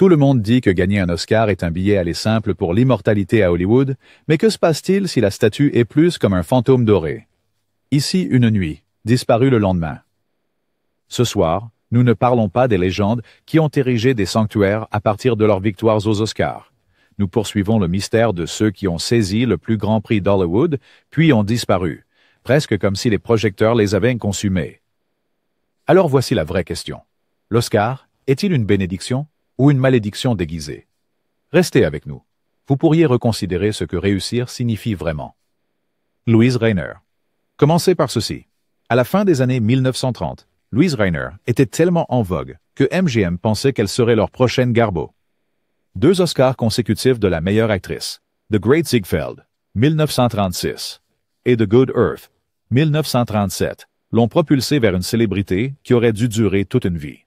Tout le monde dit que gagner un Oscar est un billet aller simple pour l'immortalité à Hollywood, mais que se passe-t-il si la statue est plus comme un fantôme doré? Ici une nuit, disparue le lendemain. Ce soir, nous ne parlons pas des légendes qui ont érigé des sanctuaires à partir de leurs victoires aux Oscars. Nous poursuivons le mystère de ceux qui ont saisi le plus grand prix d'Hollywood, puis ont disparu, presque comme si les projecteurs les avaient consumés. Alors voici la vraie question. L'Oscar est-il une bénédiction ou une malédiction déguisée? Restez avec nous. Vous pourriez reconsidérer ce que réussir signifie vraiment. Louise Rainer. Commencez par ceci. À la fin des années 1930, Louise Rainer était tellement en vogue que MGM pensait qu'elle serait leur prochaine Garbo. 2 Oscars consécutifs de la meilleure actrice, The Great Ziegfeld, 1936, et The Good Earth, 1937, l'ont propulsée vers une célébrité qui aurait dû durer toute une vie.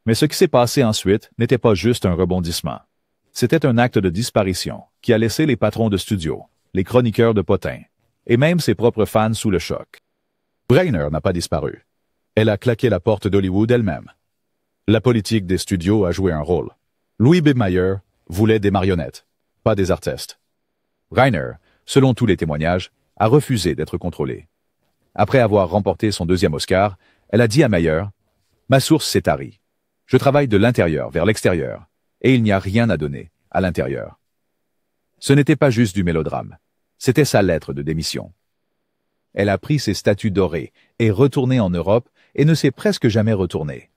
Mais ce qui s'est passé ensuite n'était pas juste un rebondissement. C'était un acte de disparition qui a laissé les patrons de studio, les chroniqueurs de potins, et même ses propres fans sous le choc. Rainer n'a pas disparu. Elle a claqué la porte d'Hollywood elle-même. La politique des studios a joué un rôle. Louis B. Mayer voulait des marionnettes, pas des artistes. Rainer, selon tous les témoignages, a refusé d'être contrôlé. Après avoir remporté son 2e Oscar, elle a dit à Mayer « Ma source s'est tarie. Je travaille de l'intérieur vers l'extérieur, et il n'y a rien à donner à l'intérieur. » Ce n'était pas juste du mélodrame. C'était sa lettre de démission. Elle a pris ses statues dorées, est retournée en Europe et ne s'est presque jamais retournée.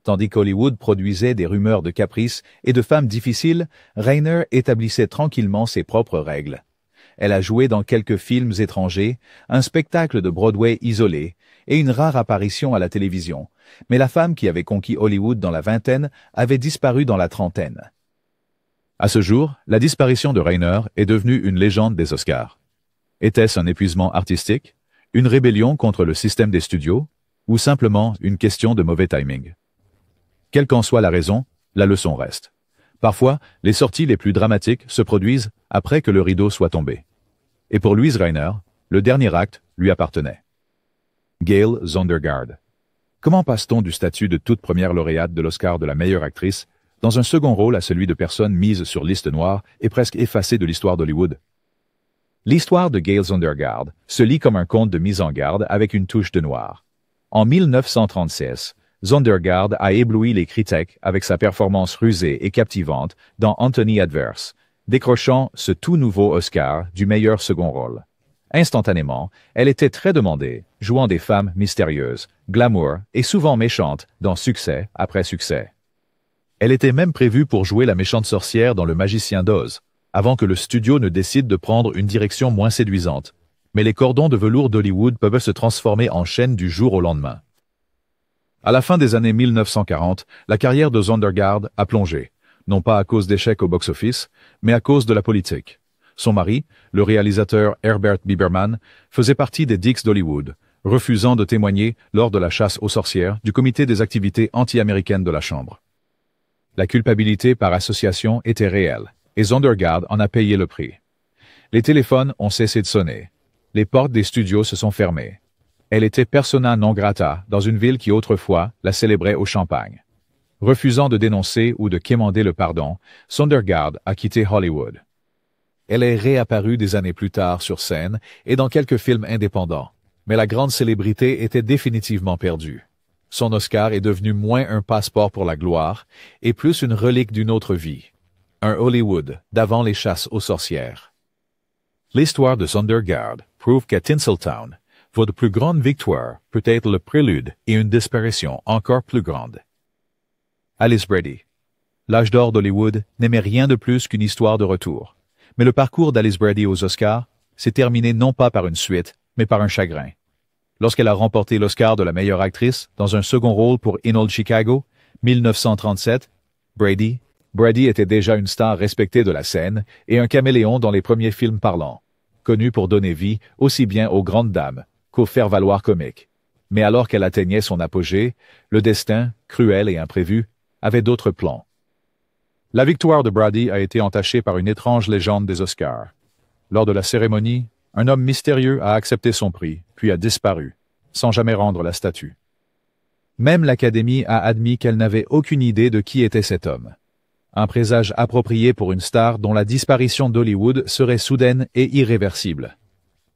Tandis qu'Hollywood produisait des rumeurs de caprices et de femmes difficiles, Rainer établissait tranquillement ses propres règles. Elle a joué dans quelques films étrangers, un spectacle de Broadway isolé et une rare apparition à la télévision, mais la femme qui avait conquis Hollywood dans la vingtaine avait disparu dans la trentaine. À ce jour, la disparition de Rainer est devenue une légende des Oscars. Était-ce un épuisement artistique, une rébellion contre le système des studios, ou simplement une question de mauvais timing? Quelle qu'en soit la raison, la leçon reste. Parfois, les sorties les plus dramatiques se produisent après que le rideau soit tombé. Et pour Louise Rainer, le dernier acte lui appartenait. Gail Zondergaard. Comment passe-t-on du statut de toute première lauréate de l'Oscar de la meilleure actrice dans un second rôle à celui de personne mise sur liste noire et presque effacée de l'histoire d'Hollywood? L'histoire de Gail Zondergaard se lit comme un conte de mise en garde avec une touche de noir. En 1936, Zondergaard a ébloui les critiques avec sa performance rusée et captivante dans Anthony Adverse, décrochant ce tout nouveau Oscar du meilleur second rôle. Instantanément, elle était très demandée, jouant des femmes mystérieuses, glamour et souvent méchantes dans succès après succès. Elle était même prévue pour jouer la méchante sorcière dans Le Magicien d'Oz, avant que le studio ne décide de prendre une direction moins séduisante. Mais les cordons de velours d'Hollywood peuvent se transformer en chaînes du jour au lendemain. À la fin des années 1940, la carrière de Zondergaard a plongé, non pas à cause d'échecs au box-office, mais à cause de la politique. Son mari, le réalisateur Herbert Biberman, faisait partie des Dicks d'Hollywood, refusant de témoigner lors de la chasse aux sorcières du comité des activités anti-américaines de la Chambre. La culpabilité par association était réelle, et Zondergaard en a payé le prix. Les téléphones ont cessé de sonner. Les portes des studios se sont fermées. Elle était persona non grata dans une ville qui autrefois la célébrait au champagne. Refusant de dénoncer ou de quémander le pardon, Zondergaard a quitté Hollywood. Elle est réapparue des années plus tard sur scène et dans quelques films indépendants, mais la grande célébrité était définitivement perdue. Son Oscar est devenu moins un passeport pour la gloire et plus une relique d'une autre vie. Un Hollywood d'avant les chasses aux sorcières. L'histoire de Zondergaard prouve qu'à Tinseltown, votre plus grande victoire peut être le prélude et une disparition encore plus grande. Alice Brady. L'âge d'or d'Hollywood n'aimait rien de plus qu'une histoire de retour. Mais le parcours d'Alice Brady aux Oscars s'est terminé non pas par une suite, mais par un chagrin. Lorsqu'elle a remporté l'Oscar de la meilleure actrice dans un second rôle pour In Old Chicago, 1937, Brady était déjà une star respectée de la scène et un caméléon dans les premiers films parlants, connu pour donner vie aussi bien aux grandes dames qu'aux faire-valoir comiques. Mais alors qu'elle atteignait son apogée, le destin, cruel et imprévu, avait d'autres plans. La victoire de Brady a été entachée par une étrange légende des Oscars. Lors de la cérémonie, un homme mystérieux a accepté son prix, puis a disparu, sans jamais rendre la statue. Même l'Académie a admis qu'elle n'avait aucune idée de qui était cet homme. Un présage approprié pour une star dont la disparition d'Hollywood serait soudaine et irréversible.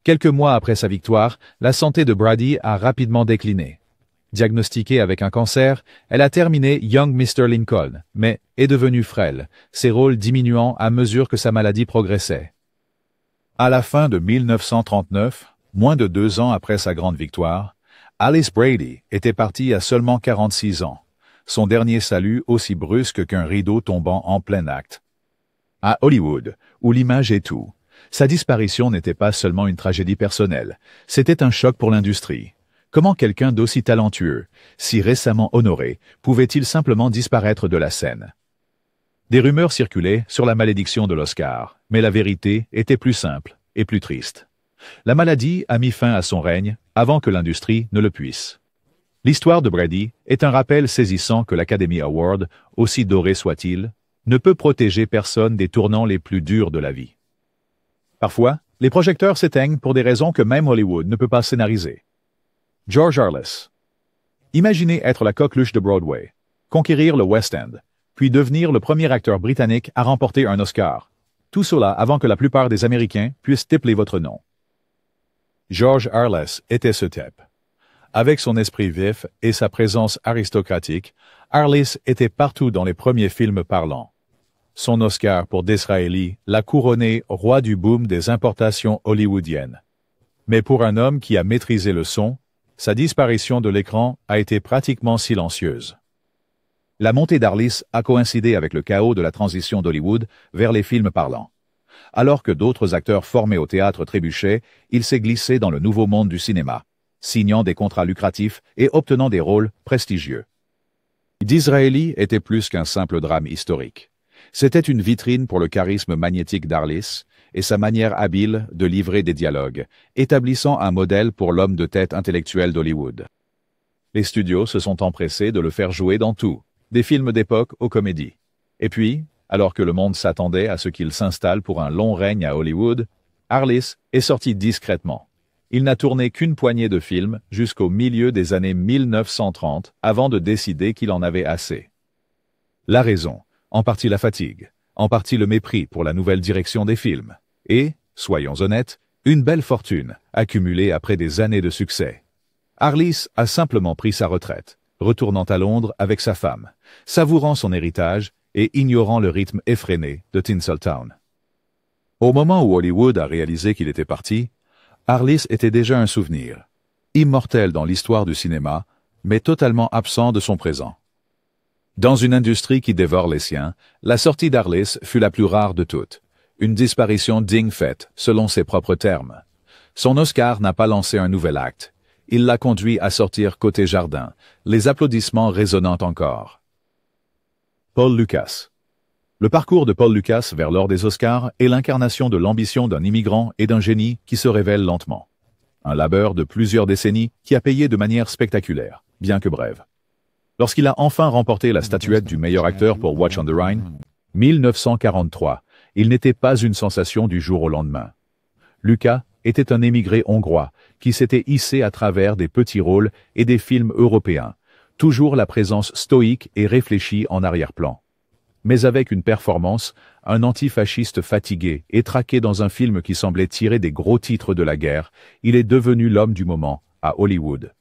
Quelques mois après sa victoire, la santé de Brady a rapidement décliné. Diagnostiquée avec un cancer, elle a terminé Young Mr. Lincoln, mais est devenue frêle, ses rôles diminuant à mesure que sa maladie progressait. À la fin de 1939, moins de 2 ans après sa grande victoire, Alice Brady était partie à seulement 46 ans. Son dernier salut aussi brusque qu'un rideau tombant en plein acte. À Hollywood, où l'image est tout, sa disparition n'était pas seulement une tragédie personnelle, c'était un choc pour l'industrie. Comment quelqu'un d'aussi talentueux, si récemment honoré, pouvait-il simplement disparaître de la scène? Des rumeurs circulaient sur la malédiction de l'Oscar, mais la vérité était plus simple et plus triste. La maladie a mis fin à son règne avant que l'industrie ne le puisse. L'histoire de Brady est un rappel saisissant que l'Academy Award, aussi doré soit-il, ne peut protéger personne des tournants les plus durs de la vie. Parfois, les projecteurs s'éteignent pour des raisons que même Hollywood ne peut pas scénariser. George Arliss. Imaginez être la coqueluche de Broadway, conquérir le West End, puis devenir le premier acteur britannique à remporter un Oscar. Tout cela avant que la plupart des Américains puissent stipuler votre nom. George Arliss était ce type. Avec son esprit vif et sa présence aristocratique, Arliss était partout dans les premiers films parlants. Son Oscar pour Disraeli l'a couronné roi du boom des importations hollywoodiennes. Mais pour un homme qui a maîtrisé le son, sa disparition de l'écran a été pratiquement silencieuse. La montée d'Arliss a coïncidé avec le chaos de la transition d'Hollywood vers les films parlants. Alors que d'autres acteurs formés au théâtre trébuchaient, il s'est glissé dans le nouveau monde du cinéma, signant des contrats lucratifs et obtenant des rôles prestigieux. Disraeli était plus qu'un simple drame historique. C'était une vitrine pour le charisme magnétique d'Arliss et sa manière habile de livrer des dialogues, établissant un modèle pour l'homme de tête intellectuel d'Hollywood. Les studios se sont empressés de le faire jouer dans tout, des films d'époque aux comédies. Et puis, alors que le monde s'attendait à ce qu'il s'installe pour un long règne à Hollywood, Arliss est sorti discrètement. Il n'a tourné qu'une poignée de films jusqu'au milieu des années 1930 avant de décider qu'il en avait assez. La raison, en partie la fatigue, en partie le mépris pour la nouvelle direction des films, et, soyons honnêtes, une belle fortune accumulée après des années de succès. Arliss a simplement pris sa retraite, retournant à Londres avec sa femme, savourant son héritage et ignorant le rythme effréné de Tinseltown. Au moment où Hollywood a réalisé qu'il était parti, Arliss était déjà un souvenir, immortel dans l'histoire du cinéma, mais totalement absent de son présent. Dans une industrie qui dévore les siens, la sortie d'Arliss fut la plus rare de toutes, une disparition digne faite, selon ses propres termes. Son Oscar n'a pas lancé un nouvel acte, il l'a conduit à sortir côté jardin, les applaudissements résonnant encore. Paul Lucas. Le parcours de Paul Lucas vers l'or des Oscars est l'incarnation de l'ambition d'un immigrant et d'un génie qui se révèle lentement. Un labeur de plusieurs décennies qui a payé de manière spectaculaire, bien que brève. Lorsqu'il a enfin remporté la statuette du meilleur acteur pour Watch on the Rhine, 1943, il n'était pas une sensation du jour au lendemain. Lucas était un émigré hongrois qui s'était hissé à travers des petits rôles et des films européens, toujours la présence stoïque et réfléchie en arrière-plan. Mais avec une performance, un antifasciste fatigué et traqué dans un film qui semblait tirer des gros titres de la guerre, il est devenu l'homme du moment à Hollywood.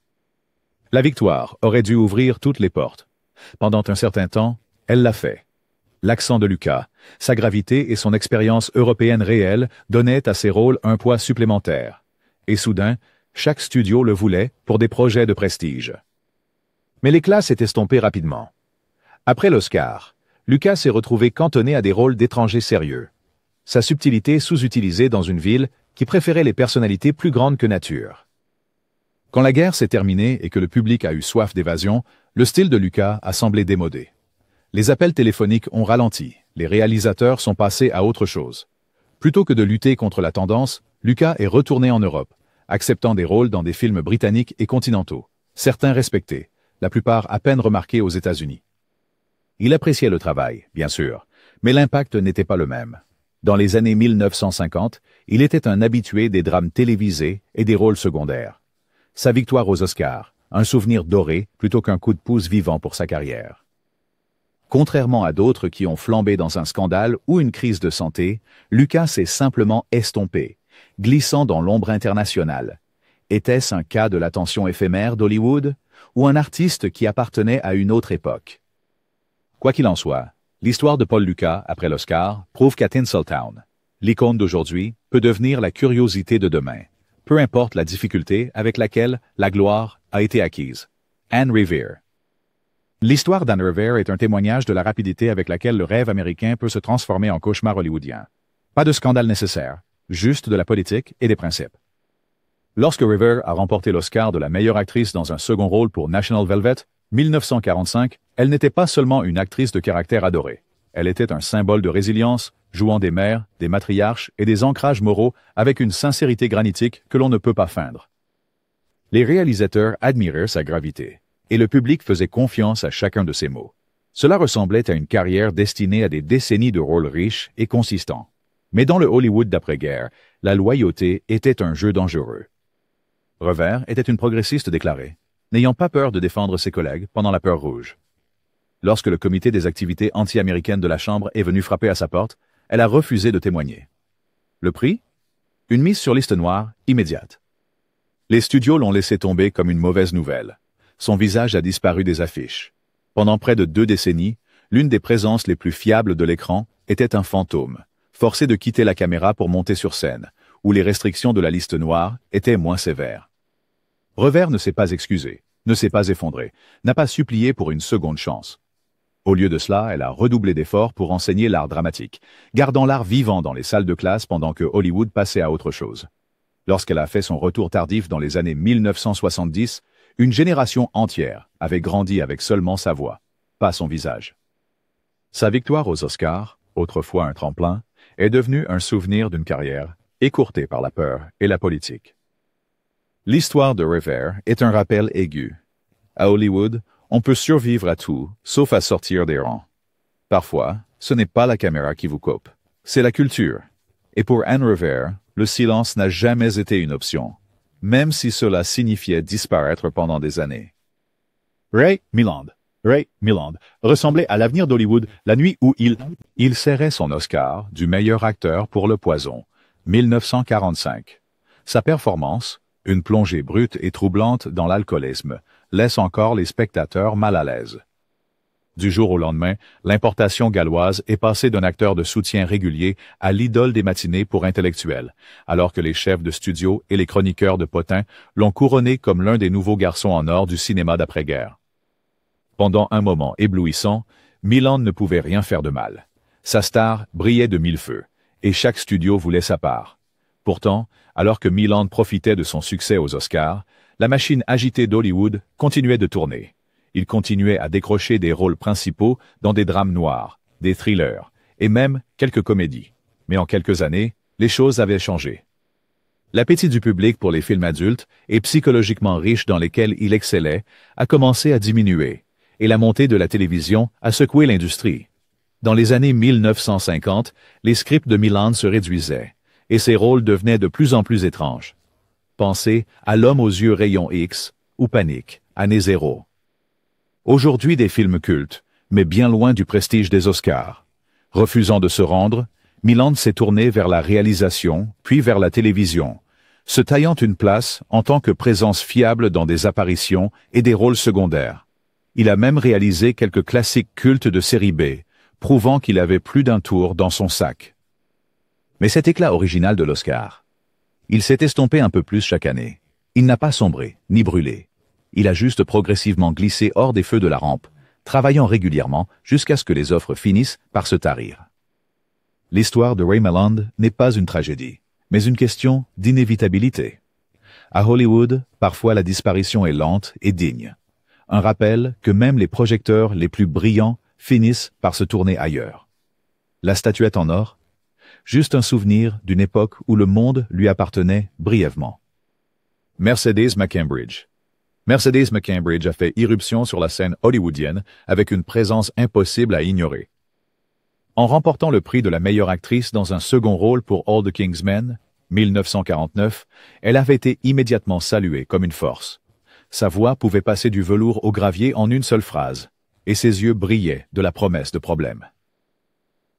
La victoire aurait dû ouvrir toutes les portes. Pendant un certain temps, elle l'a fait. L'accent de Lucas, sa gravité et son expérience européenne réelle donnaient à ses rôles un poids supplémentaire. Et soudain, chaque studio le voulait pour des projets de prestige. Mais l'éclat s'est estompé rapidement. Après l'Oscar, Lucas s'est retrouvé cantonné à des rôles d'étrangers sérieux. Sa subtilité sous-utilisée dans une ville qui préférait les personnalités plus grandes que nature. Quand la guerre s'est terminée et que le public a eu soif d'évasion, le style de Lucas a semblé démodé. Les appels téléphoniques ont ralenti, les réalisateurs sont passés à autre chose. Plutôt que de lutter contre la tendance, Lucas est retourné en Europe, acceptant des rôles dans des films britanniques et continentaux, certains respectés, la plupart à peine remarqués aux États-Unis. Il appréciait le travail, bien sûr, mais l'impact n'était pas le même. Dans les années 1950, il était un habitué des drames télévisés et des rôles secondaires. Sa victoire aux Oscars, un souvenir doré plutôt qu'un coup de pouce vivant pour sa carrière. Contrairement à d'autres qui ont flambé dans un scandale ou une crise de santé, Lucas s'est simplement estompé, glissant dans l'ombre internationale. Était-ce un cas de l'attention éphémère d'Hollywood, ou un artiste qui appartenait à une autre époque? Quoi qu'il en soit, l'histoire de Paul Lucas, après l'Oscar, prouve qu'à Tinseltown, l'icône d'aujourd'hui peut devenir la curiosité de demain, peu importe la difficulté avec laquelle la gloire a été acquise. Anne Revere. L'histoire d'Anne Revere est un témoignage de la rapidité avec laquelle le rêve américain peut se transformer en cauchemar hollywoodien. Pas de scandale nécessaire, juste de la politique et des principes. Lorsque Revere a remporté l'Oscar de la meilleure actrice dans un second rôle pour National Velvet, 1945, elle n'était pas seulement une actrice de caractère adorée. Elle était un symbole de résilience, jouant des mères, des matriarches et des ancrages moraux avec une sincérité granitique que l'on ne peut pas feindre. Les réalisateurs admiraient sa gravité, et le public faisait confiance à chacun de ses mots. Cela ressemblait à une carrière destinée à des décennies de rôles riches et consistants. Mais dans le Hollywood d'après-guerre, la loyauté était un jeu dangereux. Revere était une progressiste déclarée, n'ayant pas peur de défendre ses collègues pendant la peur rouge. Lorsque le comité des activités anti-américaines de la Chambre est venu frapper à sa porte, elle a refusé de témoigner. Le prix? Une mise sur liste noire immédiate. Les studios l'ont laissé tomber comme une mauvaise nouvelle. Son visage a disparu des affiches. Pendant près de 2 décennies, l'une des présences les plus fiables de l'écran était un fantôme, forcé de quitter la caméra pour monter sur scène, où les restrictions de la liste noire étaient moins sévères. Revere ne s'est pas excusé, ne s'est pas effondré, n'a pas supplié pour une seconde chance. Au lieu de cela, elle a redoublé d'efforts pour enseigner l'art dramatique, gardant l'art vivant dans les salles de classe pendant que Hollywood passait à autre chose. Lorsqu'elle a fait son retour tardif dans les années 1970, une génération entière avait grandi avec seulement sa voix, pas son visage. Sa victoire aux Oscars, autrefois un tremplin, est devenue un souvenir d'une carrière écourtée par la peur et la politique. L'histoire de Revere est un rappel aigu. À Hollywood, on peut survivre à tout, sauf à sortir des rangs. Parfois, ce n'est pas la caméra qui vous coupe, c'est la culture. Et pour Anne Revere, le silence n'a jamais été une option, même si cela signifiait disparaître pendant des années. Ray Milland ressemblait à l'avenir d'Hollywood la nuit où il serrait son Oscar du meilleur acteur pour Le Poison, 1945. Sa performance, une plongée brute et troublante dans l'alcoolisme, laisse encore les spectateurs mal à l'aise. Du jour au lendemain, l'importation galloise est passée d'un acteur de soutien régulier à l'idole des matinées pour intellectuels, alors que les chefs de studio et les chroniqueurs de potins l'ont couronné comme l'un des nouveaux garçons en or du cinéma d'après-guerre. Pendant un moment éblouissant, Milland ne pouvait rien faire de mal. Sa star brillait de 1000 feux, et chaque studio voulait sa part. Pourtant, alors que Milland profitait de son succès aux Oscars, la machine agitée d'Hollywood continuait de tourner. Il continuait à décrocher des rôles principaux dans des drames noirs, des thrillers, et même quelques comédies. Mais en quelques années, les choses avaient changé. L'appétit du public pour les films adultes et psychologiquement riches dans lesquels il excellait a commencé à diminuer, et la montée de la télévision a secoué l'industrie. Dans les années 1950, les scripts de Milland se réduisaient, et ses rôles devenaient de plus en plus étranges. Pensez à L'homme aux yeux rayon X ou Panique, année 0. Aujourd'hui des films cultes, mais bien loin du prestige des Oscars. Refusant de se rendre, Milland s'est tourné vers la réalisation, puis vers la télévision, se taillant une place en tant que présence fiable dans des apparitions et des rôles secondaires. Il a même réalisé quelques classiques cultes de série B, prouvant qu'il avait plus d'un tour dans son sac. Mais cet éclat original de l'Oscar, il s'est estompé un peu plus chaque année. Il n'a pas sombré, ni brûlé. Il a juste progressivement glissé hors des feux de la rampe, travaillant régulièrement jusqu'à ce que les offres finissent par se tarir. L'histoire de Ray Milland n'est pas une tragédie, mais une question d'inévitabilité. À Hollywood, parfois la disparition est lente et digne. Un rappel que même les projecteurs les plus brillants finissent par se tourner ailleurs. La statuette en or, juste un souvenir d'une époque où le monde lui appartenait brièvement. Mercedes McCambridge. Mercedes McCambridge a fait irruption sur la scène hollywoodienne avec une présence impossible à ignorer. En remportant le prix de la meilleure actrice dans un second rôle pour All the King's Men, 1949, elle avait été immédiatement saluée comme une force. Sa voix pouvait passer du velours au gravier en une seule phrase. et ses yeux brillaient de la promesse de problème.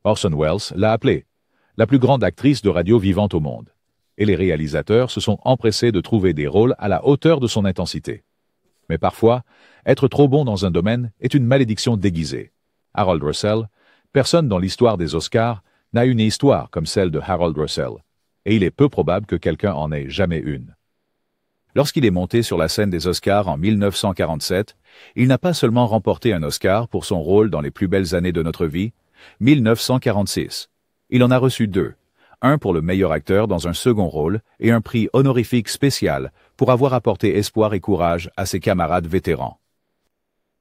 Orson Welles l'a appelée la plus grande actrice de radio vivante au monde, et les réalisateurs se sont empressés de trouver des rôles à la hauteur de son intensité. Mais parfois, être trop bon dans un domaine est une malédiction déguisée. Harold Russell, personne dans l'histoire des Oscars n'a une histoire comme celle de Harold Russell, et il est peu probable que quelqu'un en ait jamais une. Lorsqu'il est monté sur la scène des Oscars en 1947, il n'a pas seulement remporté un Oscar pour son rôle dans les plus belles années de notre vie, 1946. Il en a reçu 2, un pour le meilleur acteur dans un second rôle et un prix honorifique spécial pour avoir apporté espoir et courage à ses camarades vétérans.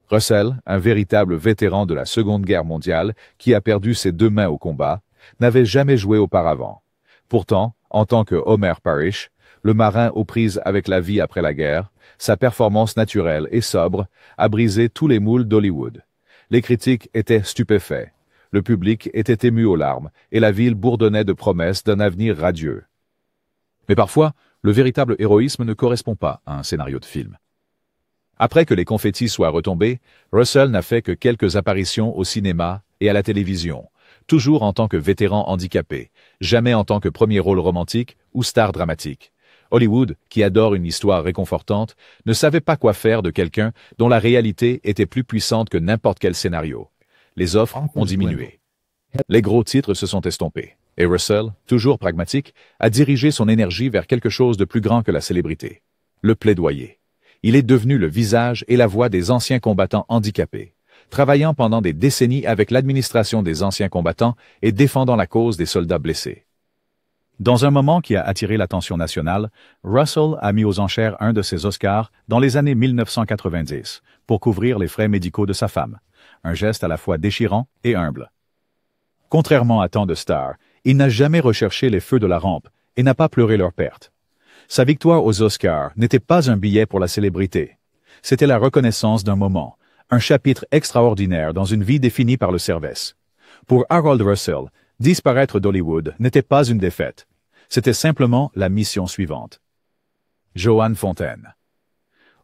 Russell, un véritable vétéran de la Seconde Guerre mondiale qui a perdu ses 2 mains au combat, n'avait jamais joué auparavant. Pourtant, en tant que Homer Parrish, le marin aux prises avec la vie après la guerre, sa performance naturelle et sobre a brisé tous les moules d'Hollywood. Les critiques étaient stupéfaits. Le public était ému aux larmes et la ville bourdonnait de promesses d'un avenir radieux. Mais parfois, le véritable héroïsme ne correspond pas à un scénario de film. Après que les confettis soient retombés, Russell n'a fait que quelques apparitions au cinéma et à la télévision, toujours en tant que vétéran handicapé, jamais en tant que premier rôle romantique ou star dramatique. Hollywood, qui adore une histoire réconfortante, ne savait pas quoi faire de quelqu'un dont la réalité était plus puissante que n'importe quel scénario. Les offres ont diminué. Les gros titres se sont estompés. Et Russell, toujours pragmatique, a dirigé son énergie vers quelque chose de plus grand que la célébrité. Le plaidoyer. Il est devenu le visage et la voix des anciens combattants handicapés, travaillant pendant des décennies avec l'administration des anciens combattants et défendant la cause des soldats blessés. Dans un moment qui a attiré l'attention nationale, Russell a mis aux enchères un de ses Oscars dans les années 1990 pour couvrir les frais médicaux de sa femme, un geste à la fois déchirant et humble. Contrairement à tant de stars, il n'a jamais recherché les feux de la rampe et n'a pas pleuré leur perte. Sa victoire aux Oscars n'était pas un billet pour la célébrité. C'était la reconnaissance d'un moment, un chapitre extraordinaire dans une vie définie par le service. Pour Harold Russell, disparaître d'Hollywood n'était pas une défaite. C'était simplement la mission suivante. Joan Fontaine.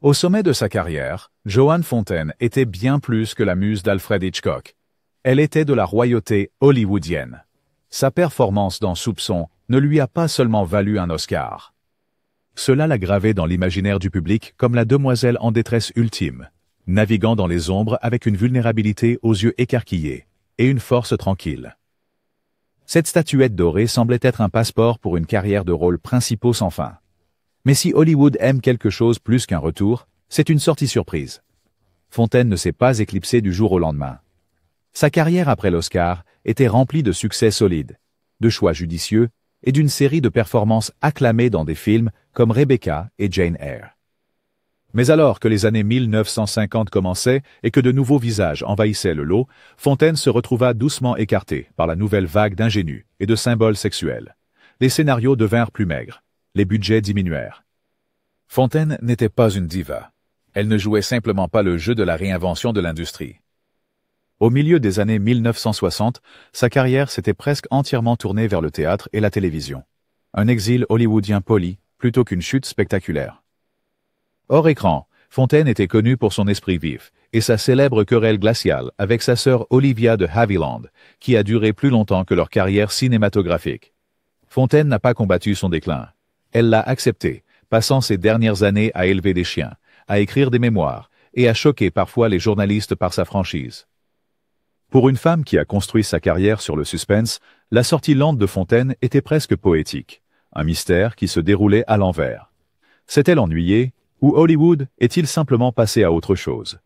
Au sommet de sa carrière, Joan Fontaine était bien plus que la muse d'Alfred Hitchcock. Elle était de la royauté hollywoodienne. Sa performance dans Soupçon ne lui a pas seulement valu un Oscar. Cela l'a gravée dans l'imaginaire du public comme la demoiselle en détresse ultime, naviguant dans les ombres avec une vulnérabilité aux yeux écarquillés et une force tranquille. Cette statuette dorée semblait être un passeport pour une carrière de rôles principaux sans fin. Mais si Hollywood aime quelque chose plus qu'un retour, c'est une sortie surprise. Fontaine ne s'est pas éclipsée du jour au lendemain. Sa carrière après l'Oscar était remplie de succès solides, de choix judicieux et d'une série de performances acclamées dans des films comme Rebecca et Jane Eyre. Mais alors que les années 1950 commençaient et que de nouveaux visages envahissaient le lot, Fontaine se retrouva doucement écartée par la nouvelle vague d'ingénus et de symboles sexuels. Les scénarios devinrent plus maigres, les budgets diminuèrent. Fontaine n'était pas une diva. Elle ne jouait simplement pas le jeu de la réinvention de l'industrie. Au milieu des années 1960, sa carrière s'était presque entièrement tournée vers le théâtre et la télévision. Un exil hollywoodien poli plutôt qu'une chute spectaculaire. Hors écran, Fontaine était connue pour son esprit vif et sa célèbre querelle glaciale avec sa sœur Olivia de Havilland, qui a duré plus longtemps que leur carrière cinématographique. Fontaine n'a pas combattu son déclin. Elle l'a accepté, passant ses dernières années à élever des chiens, à écrire des mémoires et à choquer parfois les journalistes par sa franchise. Pour une femme qui a construit sa carrière sur le suspense, la sortie lente de Fontaine était presque poétique, un mystère qui se déroulait à l'envers. S'est-elle ennuyée, ou Hollywood est-il simplement passé à autre chose?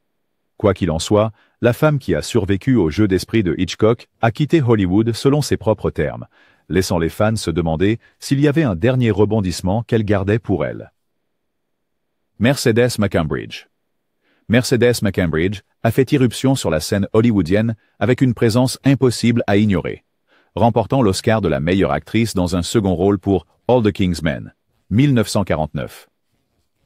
Quoi qu'il en soit, la femme qui a survécu au jeu d'esprit de Hitchcock a quitté Hollywood selon ses propres termes, laissant les fans se demander s'il y avait un dernier rebondissement qu'elle gardait pour elle. Mercedes McCambridge. Mercedes McCambridge a fait irruption sur la scène hollywoodienne avec une présence impossible à ignorer, remportant l'Oscar de la meilleure actrice dans un second rôle pour All the King's Men, 1949.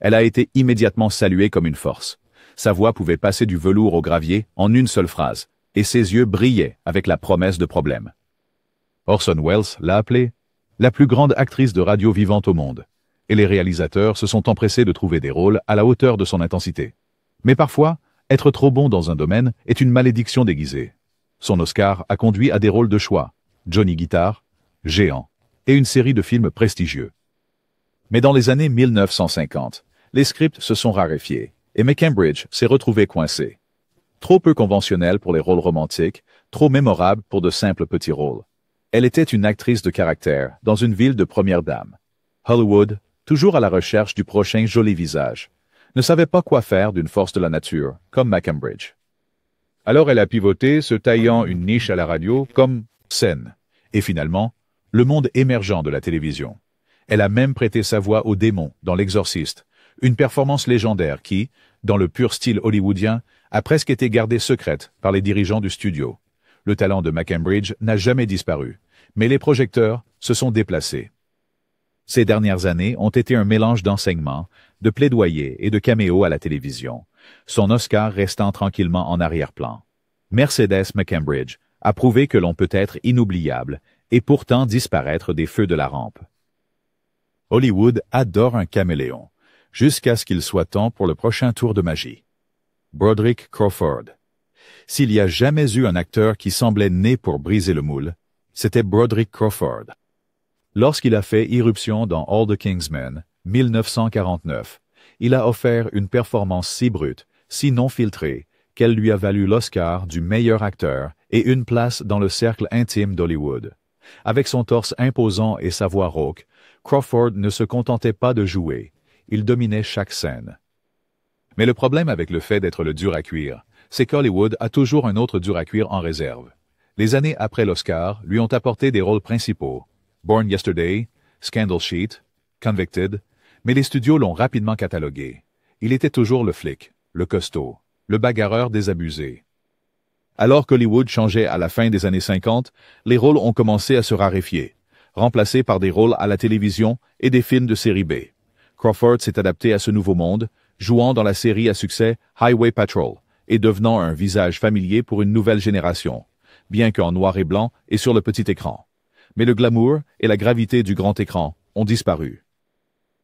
Elle a été immédiatement saluée comme une force. Sa voix pouvait passer du velours au gravier en une seule phrase, et ses yeux brillaient avec la promesse de problème. Orson Welles l'a appelée la plus grande actrice de radio vivante au monde, et les réalisateurs se sont empressés de trouver des rôles à la hauteur de son intensité. Mais parfois, Être trop bon dans un domaine est une malédiction déguisée. Son Oscar a conduit à des rôles de choix, Johnny Guitar, Géant, et une série de films prestigieux. Mais dans les années 1950, les scripts se sont raréfiés, et McCambridge s'est retrouvé coincé. Trop peu conventionnelle pour les rôles romantiques, trop mémorable pour de simples petits rôles. Elle était une actrice de caractère dans une ville de première dame. Hollywood, toujours à la recherche du prochain joli visage, ne savait pas quoi faire d'une force de la nature, comme McCambridge. Alors elle a pivoté, se taillant une niche à la radio comme scène, et finalement, le monde émergent de la télévision. Elle a même prêté sa voix au démon dans L'Exorciste, une performance légendaire qui, dans le pur style hollywoodien, a presque été gardée secrète par les dirigeants du studio. Le talent de McCambridge n'a jamais disparu, mais les projecteurs se sont déplacés. Ces dernières années ont été un mélange d'enseignements, de plaidoyer et de caméos à la télévision, son Oscar restant tranquillement en arrière-plan. Mercedes McCambridge a prouvé que l'on peut être inoubliable et pourtant disparaître des feux de la rampe. Hollywood adore un caméléon, jusqu'à ce qu'il soit temps pour le prochain tour de magie. Broderick Crawford. S'il y a jamais eu un acteur qui semblait né pour briser le moule, c'était Broderick Crawford. Lorsqu'il a fait irruption dans All the King's Men, 1949, il a offert une performance si brute, si non filtrée, qu'elle lui a valu l'Oscar du meilleur acteur et une place dans le cercle intime d'Hollywood. Avec son torse imposant et sa voix rauque, Crawford ne se contentait pas de jouer, il dominait chaque scène. Mais le problème avec le fait d'être le dur à cuire, c'est qu'Hollywood a toujours un autre dur à cuire en réserve. Les années après l'Oscar lui ont apporté des rôles principaux, Born Yesterday, Scandal Sheet, Convicted, mais les studios l'ont rapidement catalogué. Il était toujours le flic, le costaud, le bagarreur désabusé. Alors qu'Hollywood changeait à la fin des années 50, les rôles ont commencé à se raréfier, remplacés par des rôles à la télévision et des films de série B. Crawford s'est adapté à ce nouveau monde, jouant dans la série à succès Highway Patrol et devenant un visage familier pour une nouvelle génération, bien qu'en noir et blanc et sur le petit écran. Mais le glamour et la gravité du grand écran ont disparu.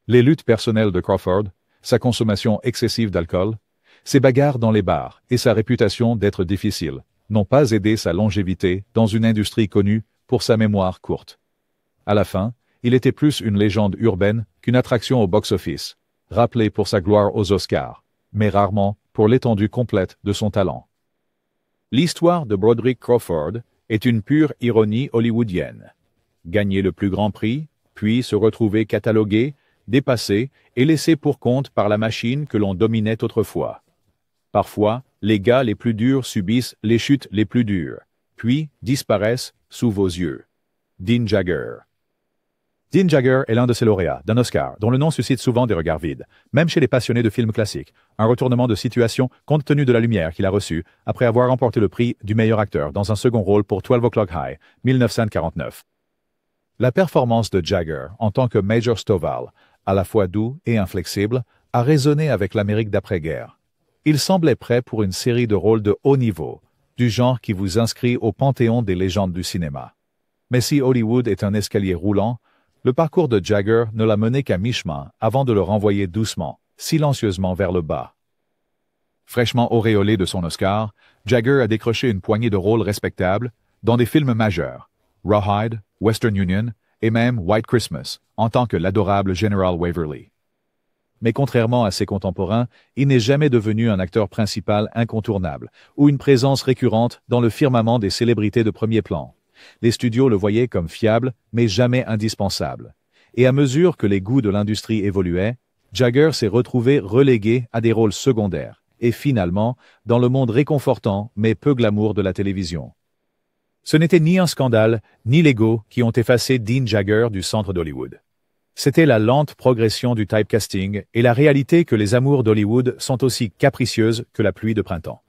Les luttes personnelles de Crawford, sa consommation excessive d'alcool, ses bagarres dans les bars et sa réputation d'être difficile n'ont pas aidé sa longévité dans une industrie connue pour sa mémoire courte. À la fin, il était plus une légende urbaine qu'une attraction au box-office, rappelé pour sa gloire aux Oscars, mais rarement pour l'étendue complète de son talent. L'histoire de Broderick Crawford est une pure ironie hollywoodienne. Gagner le plus grand prix, puis se retrouver catalogué, dépassé et laissé pour compte par la machine que l'on dominait autrefois. Parfois, les gars les plus durs subissent les chutes les plus dures, puis disparaissent sous vos yeux. Dean Jagger. Dean Jagger est l'un de ces lauréats d'un Oscar dont le nom suscite souvent des regards vides, même chez les passionnés de films classiques, un retournement de situation compte tenu de la lumière qu'il a reçue après avoir remporté le prix du meilleur acteur dans un second rôle pour 12 O'Clock High, 1949. La performance de Jagger en tant que Major Stovall, à la fois doux et inflexible, a résonné avec l'Amérique d'après-guerre. Il semblait prêt pour une série de rôles de haut niveau, du genre qui vous inscrit au panthéon des légendes du cinéma. Mais si Hollywood est un escalier roulant, le parcours de Jagger ne l'a mené qu'à mi-chemin avant de le renvoyer doucement, silencieusement vers le bas. Fraîchement auréolé de son Oscar, Jagger a décroché une poignée de rôles respectables dans des films majeurs, Rawhide, Western Union et même White Christmas, en tant que l'adorable General Waverly. Mais contrairement à ses contemporains, il n'est jamais devenu un acteur principal incontournable ou une présence récurrente dans le firmament des célébrités de premier plan. Les studios le voyaient comme fiable, mais jamais indispensable. Et à mesure que les goûts de l'industrie évoluaient, Jagger s'est retrouvé relégué à des rôles secondaires, et finalement, dans le monde réconfortant mais peu glamour de la télévision. Ce n'était ni un scandale, ni l'ego qui ont effacé Dean Jagger du centre d'Hollywood. C'était la lente progression du typecasting et la réalité que les amours d'Hollywood sont aussi capricieuses que la pluie de printemps.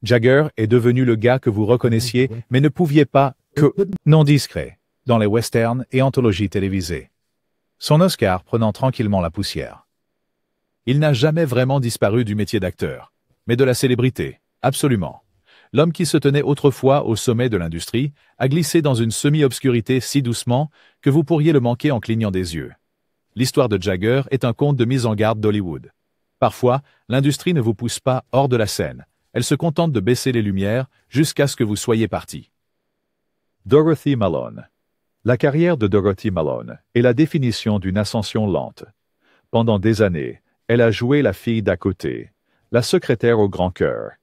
Jagger est devenu le gars que vous reconnaissiez, mais ne pouviez pas que non discret dans les westerns et anthologies télévisées. Son Oscar prenant tranquillement la poussière. Il n'a jamais vraiment disparu du métier d'acteur, mais de la célébrité, absolument. L'homme qui se tenait autrefois au sommet de l'industrie a glissé dans une semi-obscurité si doucement que vous pourriez le manquer en clignant des yeux. L'histoire de Jagger est un conte de mise en garde d'Hollywood. Parfois, l'industrie ne vous pousse pas hors de la scène, Elle se contente de baisser les lumières jusqu'à ce que vous soyez parti. Dorothy Malone. La carrière de Dorothy Malone est la définition d'une ascension lente. Pendant des années, elle a joué la fille d'à côté, la secrétaire au grand cœur,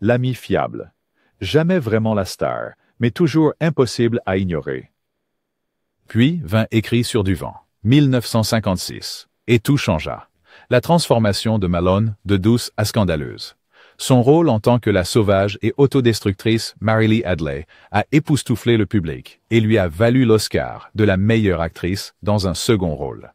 l'amie fiable. Jamais vraiment la star, mais toujours impossible à ignorer. Puis vint Écrit sur du vent, 1956, et tout changea. La transformation de Malone de douce à scandaleuse. Son rôle en tant que la sauvage et autodestructrice Marilee Hadley a époustouflé le public et lui a valu l'Oscar de la meilleure actrice dans un second rôle.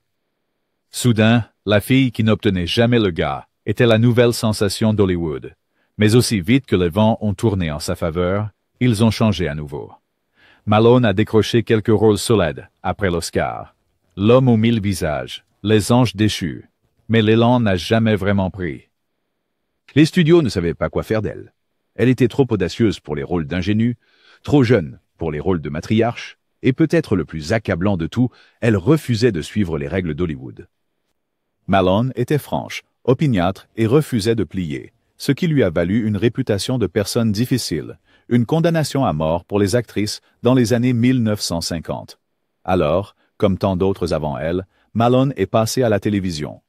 Soudain, la fille qui n'obtenait jamais le gars était la nouvelle sensation d'Hollywood. Mais aussi vite que les vents ont tourné en sa faveur, ils ont changé à nouveau. Malone a décroché quelques rôles solides après l'Oscar. L'homme aux 1000 visages, Les anges déchus. Mais l'élan n'a jamais vraiment pris. Les studios ne savaient pas quoi faire d'elle. Elle était trop audacieuse pour les rôles d'ingénue, trop jeune pour les rôles de matriarche, et peut-être le plus accablant de tout, elle refusait de suivre les règles d'Hollywood. Malone était franche, opiniâtre et refusait de plier, ce qui lui a valu une réputation de personne difficile, une condamnation à mort pour les actrices dans les années 1950. Alors, comme tant d'autres avant elle, Malone est passée à la télévision.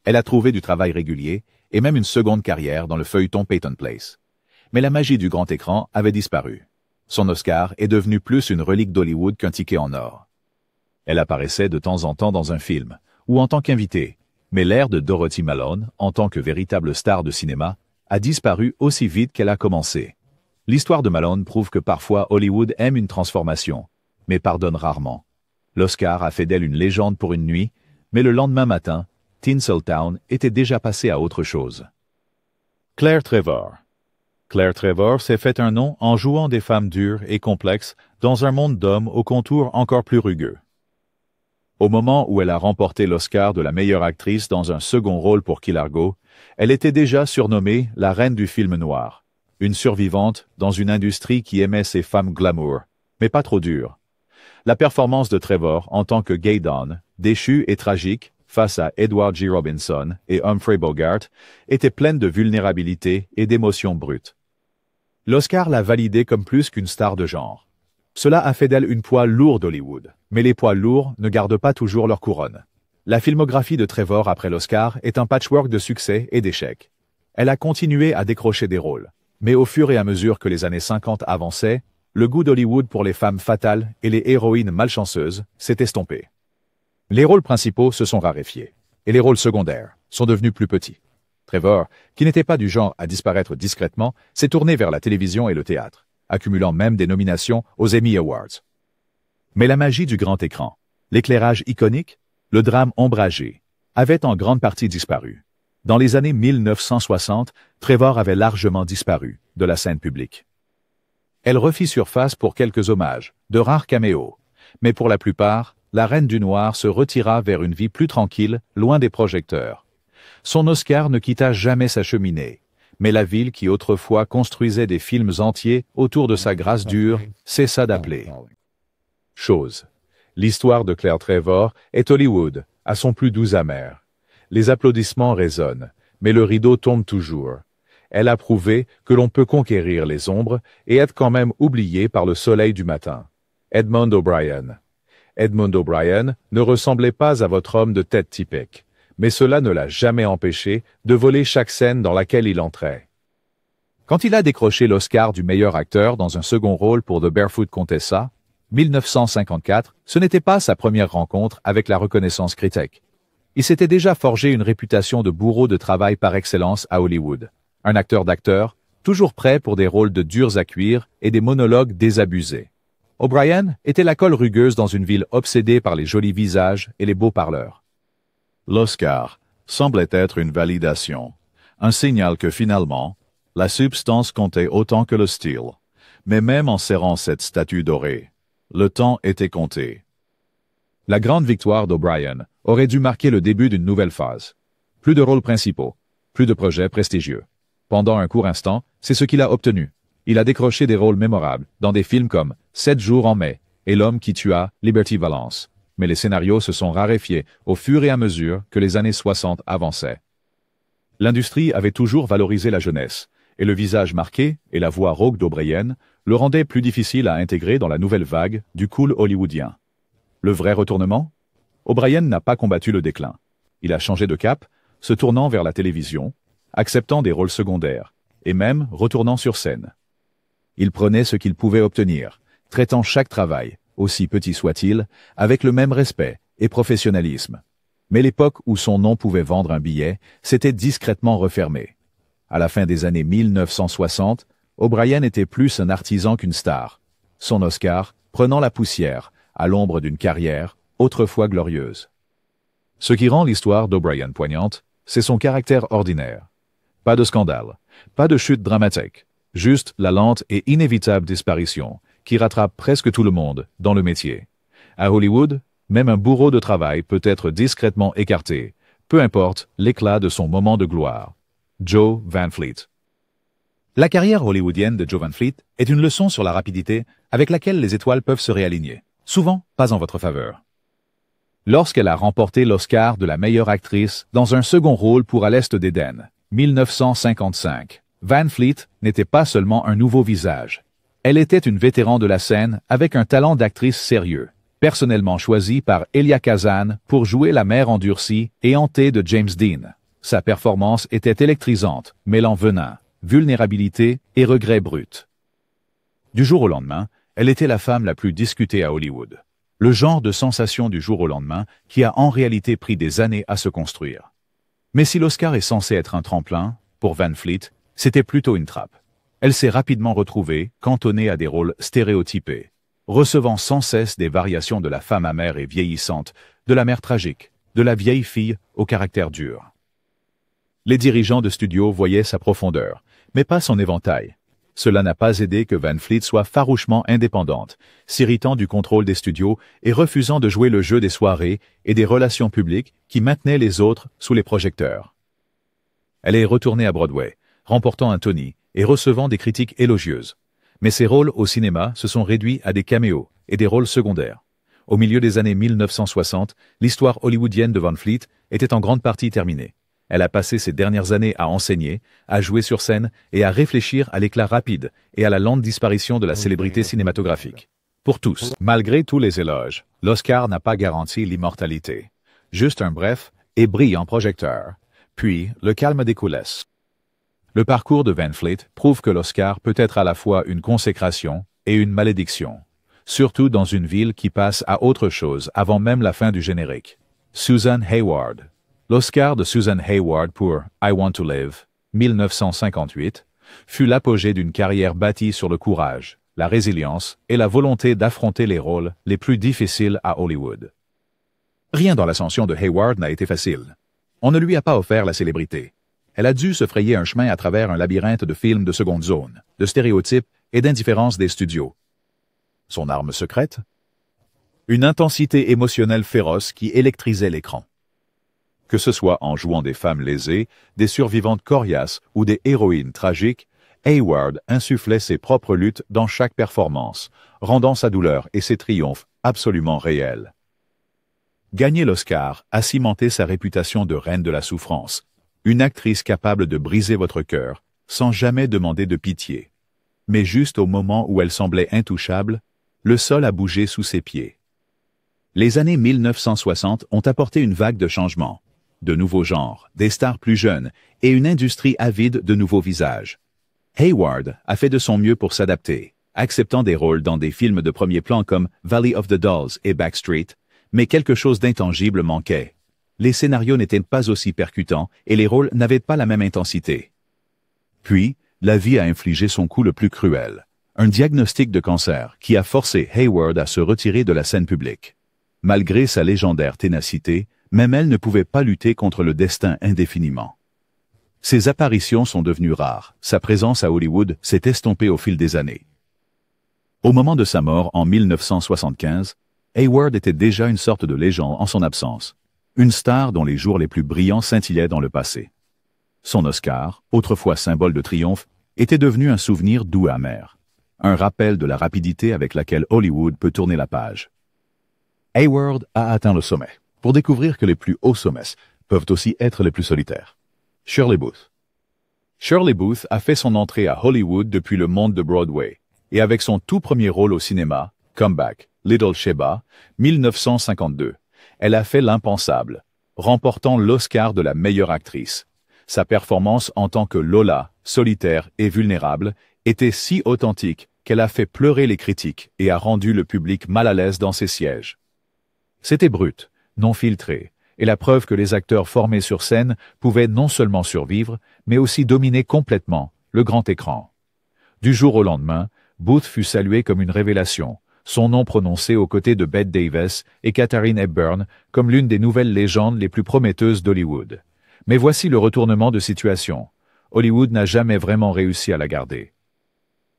Elle a trouvé du travail régulier et même une seconde carrière dans le feuilleton Peyton Place. Mais la magie du grand écran avait disparu. Son Oscar est devenu plus une relique d'Hollywood qu'un ticket en or. Elle apparaissait de temps en temps dans un film, ou en tant qu'invitée, mais l'ère de Dorothy Malone, en tant que véritable star de cinéma, a disparu aussi vite qu'elle a commencé. L'histoire de Malone prouve que parfois Hollywood aime une transformation, mais pardonne rarement. L'Oscar a fait d'elle une légende pour une nuit, mais le lendemain matin, Tinseltown était déjà passé à autre chose. Claire Trevor. Claire Trevor s'est fait un nom en jouant des femmes dures et complexes dans un monde d'hommes aux contours encore plus rugueux. Au moment où elle a remporté l'Oscar de la meilleure actrice dans un second rôle pour Key Largo, elle était déjà surnommée la reine du film noir, une survivante dans une industrie qui aimait ses femmes glamour, mais pas trop dures. La performance de Trevor en tant que Gay Dawn, déchue et tragique, face à Edward G. Robinson et Humphrey Bogart, était pleine de vulnérabilité et d'émotions brutes. L'Oscar l'a validée comme plus qu'une star de genre. Cela a fait d'elle une poids lourde d'Hollywood, mais les poids lourds ne gardent pas toujours leur couronne. La filmographie de Trevor après l'Oscar est un patchwork de succès et d'échecs. Elle a continué à décrocher des rôles, mais au fur et à mesure que les années 50 avançaient, le goût d'Hollywood pour les femmes fatales et les héroïnes malchanceuses s'est estompé. Les rôles principaux se sont raréfiés, et les rôles secondaires sont devenus plus petits. Trevor, qui n'était pas du genre à disparaître discrètement, s'est tourné vers la télévision et le théâtre, accumulant même des nominations aux Emmy Awards. Mais la magie du grand écran, l'éclairage iconique, le drame ombragé, avaient en grande partie disparu. Dans les années 1960, Trevor avait largement disparu de la scène publique. Elle refit surface pour quelques hommages, de rares caméos, mais pour la plupart, la Reine du Noir se retira vers une vie plus tranquille, loin des projecteurs. Son Oscar ne quitta jamais sa cheminée, mais la ville qui autrefois construisait des films entiers autour de sa grâce dure cessa d'appeler. Chose. L'histoire de Claire Trevor est Hollywood, à son plus doux amer. Les applaudissements résonnent, mais le rideau tombe toujours. Elle a prouvé que l'on peut conquérir les ombres et être quand même oublié par le soleil du matin. Edmond O'Brien. Edmond O'Brien ne ressemblait pas à votre homme de tête typique, mais cela ne l'a jamais empêché de voler chaque scène dans laquelle il entrait. Quand il a décroché l'Oscar du meilleur acteur dans un second rôle pour The Barefoot Contessa, 1954, ce n'était pas sa première rencontre avec la reconnaissance critique. Il s'était déjà forgé une réputation de bourreau de travail par excellence à Hollywood. Un acteur d'acteur, toujours prêt pour des rôles de durs à cuire et des monologues désabusés. O'Brien était la colle rugueuse dans une ville obsédée par les jolis visages et les beaux parleurs. L'Oscar semblait être une validation, un signal que finalement, la substance comptait autant que le style. Mais même en serrant cette statue dorée, le temps était compté. La grande victoire d'O'Brien aurait dû marquer le début d'une nouvelle phase. Plus de rôles principaux, plus de projets prestigieux. Pendant un court instant, c'est ce qu'il a obtenu. Il a décroché des rôles mémorables dans des films comme 7 jours en mai et L'homme qui tua Liberty Valance. Mais les scénarios se sont raréfiés au fur et à mesure que les années 60 avançaient. L'industrie avait toujours valorisé la jeunesse, et le visage marqué et la voix rauque d'O'Brien le rendaient plus difficile à intégrer dans la nouvelle vague du cool hollywoodien. Le vrai retournement? O'Brien n'a pas combattu le déclin. Il a changé de cap, se tournant vers la télévision, acceptant des rôles secondaires, et même retournant sur scène. Il prenait ce qu'il pouvait obtenir, traitant chaque travail, aussi petit soit-il, avec le même respect et professionnalisme. Mais l'époque où son nom pouvait vendre un billet s'était discrètement refermée. À la fin des années 1960, O'Brien était plus un artisan qu'une star. Son Oscar prenant la poussière, à l'ombre d'une carrière autrefois glorieuse. Ce qui rend l'histoire d'O'Brien poignante, c'est son caractère ordinaire. Pas de scandale, pas de chute dramatique, juste la lente et inévitable disparition qui rattrape presque tout le monde dans le métier. À Hollywood, même un bourreau de travail peut être discrètement écarté, peu importe l'éclat de son moment de gloire. Joe Van Fleet. La carrière hollywoodienne de Joe Van Fleet est une leçon sur la rapidité avec laquelle les étoiles peuvent se réaligner, souvent pas en votre faveur. Lorsqu'elle a remporté l'Oscar de la meilleure actrice dans un second rôle pour À l'Est d'Éden, 1955, Van Fleet n'était pas seulement un nouveau visage. Elle était une vétéran de la scène avec un talent d'actrice sérieux, personnellement choisie par Elia Kazan pour jouer la mère endurcie et hantée de James Dean. Sa performance était électrisante, mêlant venin, vulnérabilité et regret brut. Du jour au lendemain, elle était la femme la plus discutée à Hollywood. Le genre de sensation du jour au lendemain qui a en réalité pris des années à se construire. Mais si l'Oscar est censé être un tremplin, pour Van Fleet, c'était plutôt une trappe. Elle s'est rapidement retrouvée, cantonnée à des rôles stéréotypés, recevant sans cesse des variations de la femme amère et vieillissante, de la mère tragique, de la vieille fille au caractère dur. Les dirigeants de studio voyaient sa profondeur, mais pas son éventail. Cela n'a pas aidé que Van Fleet soit farouchement indépendante, s'irritant du contrôle des studios et refusant de jouer le jeu des soirées et des relations publiques qui maintenaient les autres sous les projecteurs. Elle est retournée à Broadway, remportant un Tony et recevant des critiques élogieuses. Mais ses rôles au cinéma se sont réduits à des caméos et des rôles secondaires. Au milieu des années 1960, l'histoire hollywoodienne de Van Fleet était en grande partie terminée. Elle a passé ses dernières années à enseigner, à jouer sur scène et à réfléchir à l'éclat rapide et à la lente disparition de la célébrité cinématographique. Pour tous, malgré tous les éloges, l'Oscar n'a pas garanti l'immortalité. Juste un bref et brillant projecteur, puis le calme des coulisses. Le parcours de Van Fleet prouve que l'Oscar peut être à la fois une consécration et une malédiction, surtout dans une ville qui passe à autre chose avant même la fin du générique. Susan Hayward. L'Oscar de Susan Hayward pour I Want to Live, 1958, fut l'apogée d'une carrière bâtie sur le courage, la résilience et la volonté d'affronter les rôles les plus difficiles à Hollywood. Rien dans l'ascension de Hayward n'a été facile. On ne lui a pas offert la célébrité. Elle a dû se frayer un chemin à travers un labyrinthe de films de seconde zone, de stéréotypes et d'indifférence des studios. Son arme secrète? Une intensité émotionnelle féroce qui électrisait l'écran. Que ce soit en jouant des femmes lésées, des survivantes coriaces ou des héroïnes tragiques, Hayward insufflait ses propres luttes dans chaque performance, rendant sa douleur et ses triomphes absolument réels. Gagner l'Oscar a cimenté sa réputation de reine de la souffrance, une actrice capable de briser votre cœur, sans jamais demander de pitié. Mais juste au moment où elle semblait intouchable, le sol a bougé sous ses pieds. Les années 1960 ont apporté une vague de changements. De nouveaux genres, des stars plus jeunes et une industrie avide de nouveaux visages. Hayward a fait de son mieux pour s'adapter, acceptant des rôles dans des films de premier plan comme Valley of the Dolls et Backstreet, mais quelque chose d'intangible manquait. Les scénarios n'étaient pas aussi percutants et les rôles n'avaient pas la même intensité. Puis, la vie a infligé son coup le plus cruel, un diagnostic de cancer qui a forcé Hayward à se retirer de la scène publique. Malgré sa légendaire ténacité, même elle ne pouvait pas lutter contre le destin indéfiniment. Ses apparitions sont devenues rares, sa présence à Hollywood s'est estompée au fil des années. Au moment de sa mort en 1975, Hayward était déjà une sorte de légende en son absence, une star dont les jours les plus brillants scintillaient dans le passé. Son Oscar, autrefois symbole de triomphe, était devenu un souvenir doux amer, un rappel de la rapidité avec laquelle Hollywood peut tourner la page. Hayward a atteint le sommet, pour découvrir que les plus hauts sommets peuvent aussi être les plus solitaires. Shirley Booth. Shirley Booth a fait son entrée à Hollywood depuis le monde de Broadway, et avec son tout premier rôle au cinéma, Comeback, Little Sheba, 1952, elle a fait l'impensable, remportant l'Oscar de la meilleure actrice. Sa performance en tant que Lola, solitaire et vulnérable, était si authentique qu'elle a fait pleurer les critiques et a rendu le public mal à l'aise dans ses sièges. C'était brut, non filtré, et la preuve que les acteurs formés sur scène pouvaient non seulement survivre, mais aussi dominer complètement le grand écran. Du jour au lendemain, Booth fut saluée comme une révélation, son nom prononcé aux côtés de Bette Davis et Katharine Hepburn comme l'une des nouvelles légendes les plus prometteuses d'Hollywood. Mais voici le retournement de situation. Hollywood n'a jamais vraiment réussi à la garder.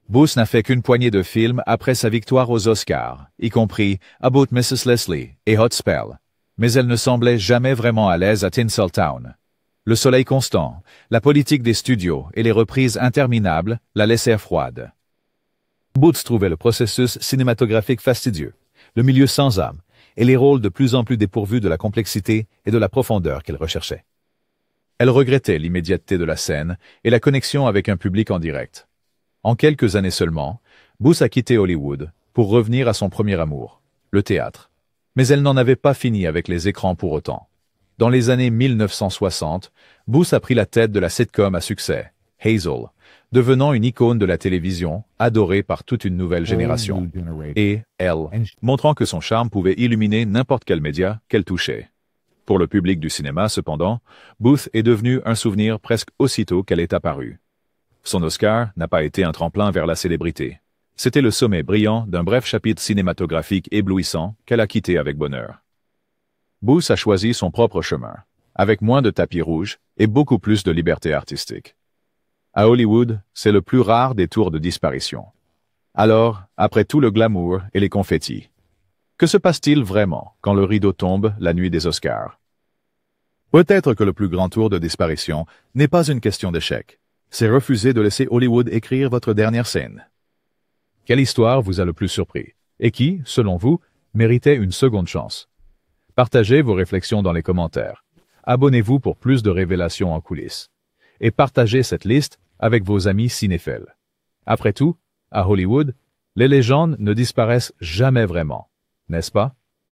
Booth n'a fait qu'une poignée de films après sa victoire aux Oscars, y compris About Mrs. Leslie et Hot Spell. Mais elle ne semblait jamais vraiment à l'aise à Tinseltown. Le soleil constant, la politique des studios et les reprises interminables la laissèrent froide. Booth trouvait le processus cinématographique fastidieux, le milieu sans âme, et les rôles de plus en plus dépourvus de la complexité et de la profondeur qu'elle recherchait. Elle regrettait l'immédiateté de la scène et la connexion avec un public en direct. En quelques années seulement, Booth a quitté Hollywood pour revenir à son premier amour, le théâtre. Mais elle n'en avait pas fini avec les écrans pour autant. Dans les années 1960, Booth a pris la tête de la sitcom à succès, Hazel, devenant une icône de la télévision, adorée par toute une nouvelle génération. Et, elle, montrant que son charme pouvait illuminer n'importe quel média qu'elle touchait. Pour le public du cinéma, cependant, Booth est devenue un souvenir presque aussitôt qu'elle est apparue. Son Oscar n'a pas été un tremplin vers la célébrité. C'était le sommet brillant d'un bref chapitre cinématographique éblouissant qu'elle a quitté avec bonheur. Booth a choisi son propre chemin, avec moins de tapis rouge et beaucoup plus de liberté artistique. À Hollywood, c'est le plus rare des tours de disparition. Alors, après tout le glamour et les confettis, que se passe-t-il vraiment quand le rideau tombe la nuit des Oscars? Peut-être que le plus grand tour de disparition n'est pas une question d'échec. C'est refuser de laisser Hollywood écrire votre dernière scène. Quelle histoire vous a le plus surpris? Et qui, selon vous, méritait une seconde chance? Partagez vos réflexions dans les commentaires. Abonnez-vous pour plus de révélations en coulisses. Et partagez cette liste avec vos amis cinéphiles. Après tout, à Hollywood, les légendes ne disparaissent jamais vraiment, n'est-ce pas?